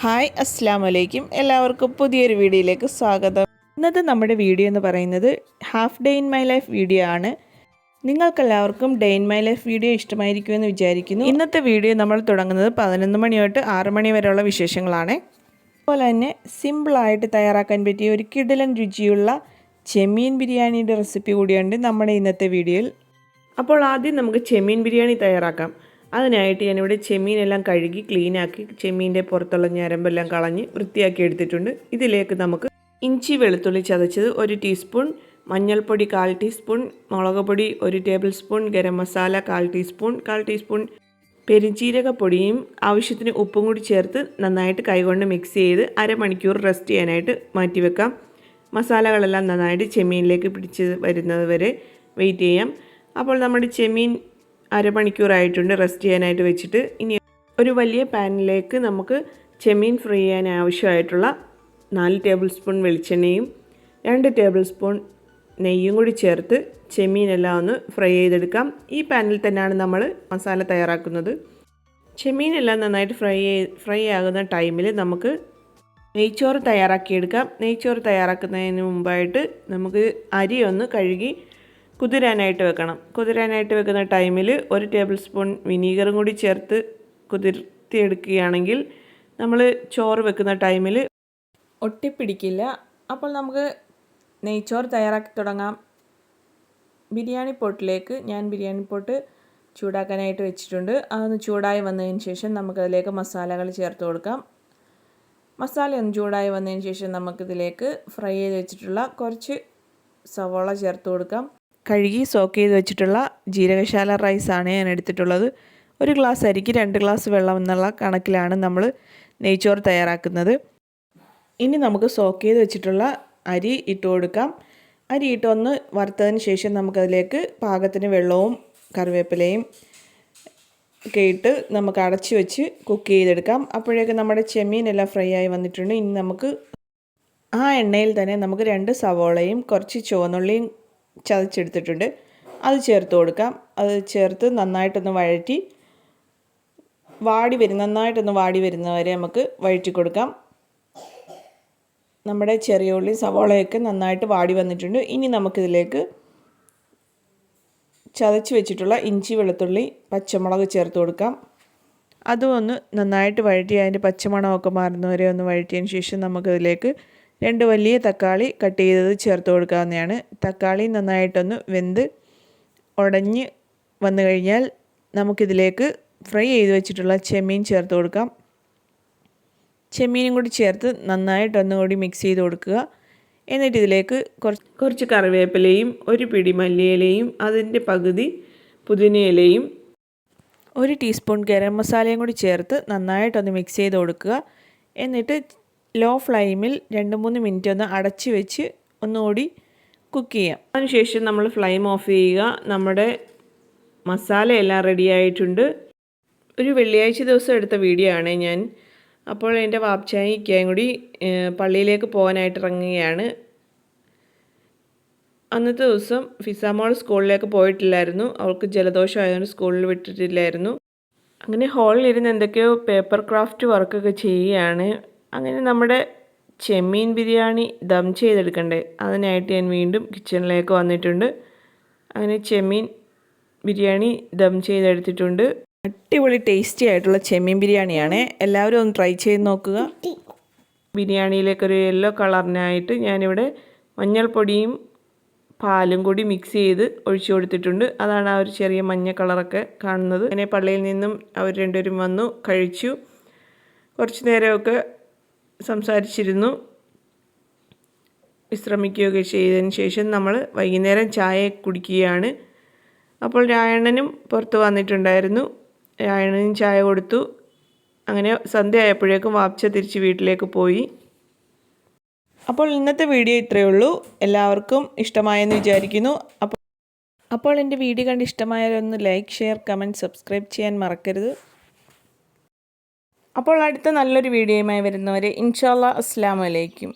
Hi അസ്സാം വലൈക്കും, എല്ലാവർക്കും പുതിയൊരു വീഡിയോയിലേക്ക് സ്വാഗതം. ഇന്നത്തെ നമ്മുടെ വീഡിയോ എന്ന് പറയുന്നത് half day in my life video ആണ്. നിങ്ങൾക്കെല്ലാവർക്കും day in my life video ഇഷ്ടമായിരിക്കുമെന്ന് വിചാരിക്കുന്നു. ഇന്നത്തെ വീഡിയോ നമ്മൾ തുടങ്ങുന്നത് 11 മണി തൊട്ട് 6 മണി വരെയുള്ള വിശേഷങ്ങളാണ്. അതുപോലെ തന്നെ സിമ്പിളായിട്ട് തയ്യാറാക്കാൻ പറ്റിയ ഒരു കിടിലൻ രുചിയുള്ള ചെമ്മീൻ ബിരിയാണിയുടെ റെസിപ്പി കൂടിയുണ്ട് നമ്മുടെ ഇന്നത്തെ വീഡിയോയിൽ. അപ്പോൾ ആദ്യം നമുക്ക് ചെമ്മീൻ ബിരിയാണി തയ്യാറാക്കാം. അതിനായിട്ട് ഞാനിവിടെ ചെമ്മീനെല്ലാം കഴുകി ക്ലീനാക്കി ചെമ്മീൻ്റെ പുറത്തുള്ള ഞരമ്പെല്ലാം കളഞ്ഞ് വൃത്തിയാക്കി എടുത്തിട്ടുണ്ട്. ഇതിലേക്ക് നമുക്ക് ഇഞ്ചി വെളുത്തുള്ളി ചതച്ചത് 1 ടീസ്പൂൺ, മഞ്ഞൾപ്പൊടി 1/4 ടീസ്പൂൺ, മുളക് പൊടി 1 tablespoon, garam masala 1/4 teaspoon, പെരുംജീരകപ്പൊടിയും ആവശ്യത്തിന് ഉപ്പും കൂടി ചേർത്ത് നന്നായിട്ട് കൈകൊണ്ട് മിക്സ് ചെയ്ത് അരമണിക്കൂർ റെസ്റ്റ് ചെയ്യാനായിട്ട് മാറ്റിവെക്കാം. മസാലകളെല്ലാം നന്നായിട്ട് ചെമ്മീനിലേക്ക് പിടിച്ച് വരുന്നത് വരെ വെയിറ്റ് ചെയ്യാം. അപ്പോൾ നമ്മുടെ ചെമ്മീൻ അരമണിക്കൂറായിട്ടുണ്ട് റെസ്റ്റ് ചെയ്യാനായിട്ട് വെച്ചിട്ട്. ഇനി ഒരു വലിയ പാനിലേക്ക് നമുക്ക് ചെമ്മീൻ ഫ്രൈ ചെയ്യാൻ ആവശ്യമായിട്ടുള്ള 4 ടേബിൾ സ്പൂൺ വെളിച്ചെണ്ണയും 2 ടേബിൾ സ്പൂൺ നെയ്യും കൂടി ചേർത്ത് ചെമ്മീനെല്ലാം ഒന്ന് ഫ്രൈ ചെയ്തെടുക്കാം. ഈ പാനിൽ തന്നെയാണ് നമ്മൾ മസാല തയ്യാറാക്കുന്നത്. ചെമ്മീനെല്ലാം നന്നായിട്ട് ഫ്രൈ ആകുന്ന ടൈമിൽ നമുക്ക് നെയ്ച്ചോറ് തയ്യാറാക്കിയെടുക്കാം. നെയ്ച്ചോറ് തയ്യാറാക്കുന്നതിന് മുമ്പായിട്ട് നമുക്ക് അരി ഒന്ന് കഴുകി കുതിരാനായിട്ട് വെക്കണം. കുതിരാനായിട്ട് വെക്കുന്ന ടൈമിൽ 1 ടേബിൾ സ്പൂൺ വിനീഗറും കൂടി ചേർത്ത് കുതിർത്തിയെടുക്കുകയാണെങ്കിൽ നമ്മൾ ചോറ് വെക്കുന്ന ടൈമിൽ ഒട്ടിപ്പിടിക്കില്ല. അപ്പോൾ നമുക്ക് നെയ്ച്ചോറ് തയ്യാറാക്കി തുടങ്ങാം. ബിരിയാണി പോട്ടിലേക്ക് ഞാൻ ബിരിയാണി പോട്ട് ചൂടാക്കാനായിട്ട് വെച്ചിട്ടുണ്ട്. അതൊന്ന് ചൂടായി വന്നതിന് ശേഷം നമുക്കതിലേക്ക് മസാലകൾ ചേർത്ത് കൊടുക്കാം. മസാല ഒന്ന് ചൂടായി വന്നതിന് ശേഷം നമുക്കിതിലേക്ക് ഫ്രൈ ചെയ്ത് വെച്ചിട്ടുള്ള കുറച്ച് സവോള ചേർത്ത് കൊടുക്കാം. കഴുകി സോക്ക് ചെയ്ത് വെച്ചിട്ടുള്ള ജീരകശാല റൈസാണ് ഞാൻ എടുത്തിട്ടുള്ളത്. 1 ഗ്ലാസ് അരിക്ക് 2 ഗ്ലാസ് വെള്ളം എന്നുള്ള കണക്കിലാണ് നമ്മൾ നെയ്ച്ചോറ് തയ്യാറാക്കുന്നത്. ഇനി നമുക്ക് സോക്ക് ചെയ്ത് വെച്ചിട്ടുള്ള അരി ഇട്ട് കൊടുക്കാം. അരി ഇട്ടൊന്ന് വറുത്തതിന് ശേഷം നമുക്കതിലേക്ക് പാകത്തിന് വെള്ളവും കറിവേപ്പിലയും ഒക്കെ ഇട്ട് നമുക്ക് അടച്ച് വെച്ച് കുക്ക് ചെയ്തെടുക്കാം. അപ്പോഴേക്കും നമ്മുടെ ചെമ്മീനെല്ലാം ഫ്രൈ ആയി വന്നിട്ടുണ്ട്. ഇനി നമുക്ക് ആ എണ്ണയിൽ തന്നെ നമുക്ക് 2 സവോളയും കുറച്ച് ചുവന്നുള്ളിയും ചതച്ചെടുത്തിട്ടുണ്ട്, അത് ചേർത്ത് കൊടുക്കാം. അത് ചേർത്ത് നന്നായിട്ടൊന്ന് വഴറ്റി നന്നായിട്ടൊന്ന് വാടി വരുന്നവരെ നമുക്ക് വഴറ്റി കൊടുക്കാം. നമ്മുടെ ചെറിയ ഉള്ളി സവോളയൊക്കെ നന്നായിട്ട് വാടി വന്നിട്ടുണ്ട്. ഇനി നമുക്കിതിലേക്ക് ചതച്ച് വെച്ചിട്ടുള്ള ഇഞ്ചി വെളുത്തുള്ളി പച്ചമുളക് ചേർത്ത് കൊടുക്കാം. അതും ഒന്ന് നന്നായിട്ട് വഴറ്റി അതിൻ്റെ പച്ചമണമൊക്കെ മാറുന്നവരെ ഒന്ന് വഴറ്റിയതിന് ശേഷം നമുക്കതിലേക്ക് 2 വലിയ തക്കാളി കട്ട് ചെയ്തത് ചേർത്ത് കൊടുക്കാവുന്നതാണ്. തക്കാളി നന്നായിട്ടൊന്ന് വെന്ത് ഉടഞ്ഞ് വന്നു കഴിഞ്ഞാൽ നമുക്കിതിലേക്ക് ഫ്രൈ ചെയ്ത് വെച്ചിട്ടുള്ള ചെമ്മീൻ ചേർത്ത് കൊടുക്കാം. ചെമ്മീനും കൂടി ചേർത്ത് നന്നായിട്ടൊന്നുകൂടി മിക്സ് ചെയ്ത് കൊടുക്കുക. എന്നിട്ട് ഇതിലേക്ക് കുറച്ച് കറിവേപ്പിലയും 1 പിടി മല്ലിയിലയും അതിൻ്റെ പകുതി പുതിനയിലയും 1 ടീസ്പൂൺ ഗരം മസാലയും കൂടി ചേർത്ത് നന്നായിട്ടൊന്ന് മിക്സ് ചെയ്ത് കൊടുക്കുക. എന്നിട്ട് ലോ ഫ്ലെയിമിൽ 2-3 മിനിറ്റ് ഒന്ന് അടച്ച് വെച്ച് ഒന്നുകൂടി കുക്ക് ചെയ്യാം. അതിനുശേഷം നമ്മൾ ഫ്ലെയിം ഓഫ് ചെയ്യുക. നമ്മുടെ മസാലയെല്ലാം റെഡി ആയിട്ടുണ്ട്. ഒരു വെള്ളിയാഴ്ച ദിവസം എടുത്ത വീഡിയോ ആണ് ഞാൻ. അപ്പോൾ എൻ്റെ വാപ്ചായിക്കും കൂടി പള്ളിയിലേക്ക് പോകാനായിട്ട് ഇറങ്ങുകയാണ്. അന്നത്തെ ദിവസം ഫിസാമോൾ സ്കൂളിലേക്ക് പോയിട്ടില്ലായിരുന്നു. അവൾക്ക് ജലദോഷം ആയതുകൊണ്ട് സ്കൂളിൽ വിട്ടിട്ടില്ലായിരുന്നു. അങ്ങനെ ഹാളിലിരുന്ന് എന്തൊക്കെയോ പേപ്പർ ക്രാഫ്റ്റ് വർക്കൊക്കെ ചെയ്യുകയാണ്. അങ്ങനെ നമ്മുടെ ചെമ്മീൻ ബിരിയാണി ദം ചെയ്തെടുക്കണ്ടേ, അതിനായിട്ട് ഞാൻ വീണ്ടും കിച്ചണിലേക്ക് വന്നിട്ടുണ്ട്. അങ്ങനെ ചെമ്മീൻ ബിരിയാണി ദം ചെയ്തെടുത്തിട്ടുണ്ട്. അടിപൊളി ടേസ്റ്റി ആയിട്ടുള്ള ചെമ്മീൻ ബിരിയാണിയാണ്. എല്ലാവരും ഒന്ന് ട്രൈ ചെയ്ത് നോക്കുക. ബിരിയാണിയിലേക്കൊരു യെല്ലോ കളറിനായിട്ട് ഞാനിവിടെ മഞ്ഞൾപ്പൊടിയും പാലും കൂടി മിക്സ് ചെയ്ത് ഒഴിച്ചു കൊടുത്തിട്ടുണ്ട്. അതാണ് ആ ഒരു ചെറിയ മഞ്ഞ കളറൊക്കെ കാണുന്നത്. അങ്ങനെ പള്ളിയിൽ നിന്നും അവർ രണ്ടുപേരും വന്നു, കഴിച്ചു. കുറച്ച് നേരമൊക്കെ സംസാരിച്ചിരുന്നു, വിശ്രമിക്കുകയൊക്കെ ചെയ്തതിന് ശേഷം നമ്മൾ വൈകുന്നേരം ചായ കുടിക്കുകയാണ്. അപ്പോൾ രായണ്ണനും പുറത്ത് വന്നിട്ടുണ്ടായിരുന്നു. രായണ്ണനും ചായ കൊടുത്തു. അങ്ങനെ സന്ധ്യ ആയപ്പോഴേക്കും വാപ്ച തിരിച്ച് വീട്ടിലേക്ക് പോയി. അപ്പോൾ ഇന്നത്തെ വീഡിയോ ഇത്രയേ ഉള്ളൂ. എല്ലാവർക്കും ഇഷ്ടമായെന്ന് വിചാരിക്കുന്നു. അപ്പോൾ എൻ്റെ വീഡിയോ കണ്ട് ഇഷ്ടമായാലൊന്ന് ലൈക്ക്, ഷെയർ, കമൻറ്റ്, സബ്സ്ക്രൈബ് ചെയ്യാൻ മറക്കരുത്. അപ്പോൾ അടുത്ത നല്ലൊരു വീഡിയോയുമായി വരുന്നവരെ ഇൻഷാ അല്ലാഹ് അസ്സലാമു അലൈക്കും.